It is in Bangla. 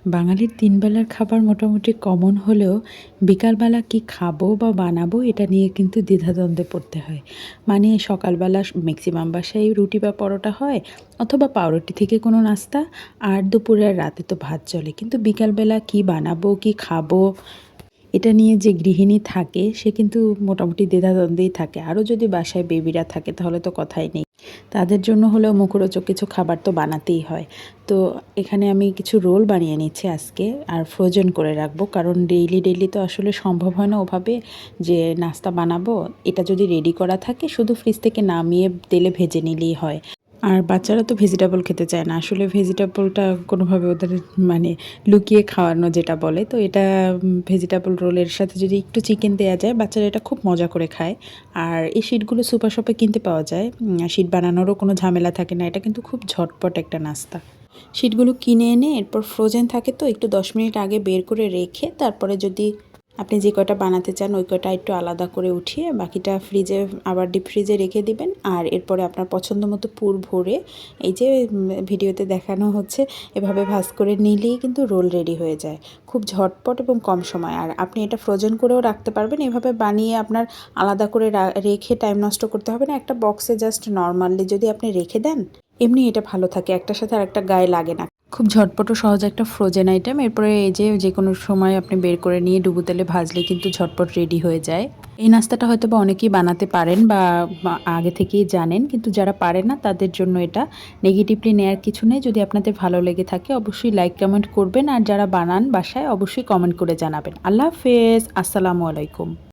বাঙালির তিন বেলার খাবার মোটামুটি কমন হলেও বিকালবেলা কি খাবো বা বানাবো এটা নিয়ে কিন্তু দ্বিধাদ্বন্দ্বে পড়তে হয়। মানে সকালবেলা ম্যাক্সিমাম বাসায় রুটি বা পরোটা হয়, অথবা পাউরুটি থেকে কোনো নাস্তা, আর দুপুরে আর রাতে তো ভাত চলে। কিন্তু বিকালবেলা কি বানাবো, কি খাবো, এটা নিয়ে যে গৃহিণী থাকে সে কিন্তু মোটামুটি দ্বিধাদ্বন্দ্বেই থাকে। আরও যদি বাসায় বেবিরা থাকে তাহলে তো কথাই নেই। তাদের জন্য হলেও মুখরোচক কিছু খাবার তো বানাতেই হয়। তো এখানে আমি কিছু রোল বানিয়ে নিচ্ছি আজকে, আর ফ্রোজেন করে রাখবো, কারণ ডেইলি তো আসলে সম্ভব হয় না ওভাবে যে নাস্তা বানাবো। এটা যদি রেডি করা থাকে শুধু ফ্রিজ থেকে নামিয়ে তেলে ভেজে নিলেই হয়। আর বাচ্চারা তো ভেজিটেবল খেতে চায় না। আসলে ভেজিটেবলটা কোনোভাবে ওদের মানে লুকিয়ে খাওয়ানো যেটা বলে। তো এটা ভেজিটেবল রোলের সাথে যদি একটু চিকেন দেয়া যায়, বাচ্চারা এটা খুব মজা করে খায়। আর এই শিটগুলো সুপার শপে কিনতে পাওয়া যায়। শিট বানানোরও কোনো ঝামেলা থাকে না। এটা কিন্তু খুব ঝটপট একটা নাস্তা। শিটগুলো কিনে এনে এরপর ফ্রোজেন থাকে তো একটু 10 মিনিট আগে বের করে রেখে, তারপরে যদি আপনি যে কয়টা বানাতে চান ওই কয়টা একটু আলাদা করে উঠিয়ে বাকিটা ফ্রিজে, আবার ডিপ ফ্রিজে রেখে দিবেন। আর এরপরে আপনার পছন্দ মতো পুর ভরে এই যে ভিডিওতে দেখানো হচ্ছে এভাবে ভাঁজ করে নিলেই কিন্তু রোল রেডি হয়ে যায়। খুব ঝটপট এবং কম সময়। আর আপনি এটা ফ্রোজেন করেও রাখতে পারবেন। এভাবে বানিয়ে আপনার আলাদা করে রেখে টাইম নষ্ট করতে হবে না। একটা বক্সে জাস্ট নর্মালি যদি আপনি রেখে দেন, এমনি এটা ভালো থাকে, একটার সাথে আরেকটা গায়ে লাগে না। খুব ঝটপট ও সহজ একটা ফ্রোজেন আইটেম। এরপরে এই যে যেকোনো সময় আপনি বের করে নিয়ে ডুবো তেলে ভাজলে কিন্তু ঝটপট রেডি হয়ে যায়। এই নাস্তাটা হয়তো বা অনেকেই বানাতে পারেন বা আগে থেকেই জানেন, কিন্তু যারা পারেন না তাদের জন্য এটা। নেগেটিভলি নেয়ার কিছু নেই। যদি আপনাদের ভালো লেগে থাকে অবশ্যই লাইক কমেন্ট করবেন, আর যারা বানান বাসায় অবশ্যই কমেন্ট করে জানাবেন। আল্লাহ হাফেজ, আসসালামু আলাইকুম।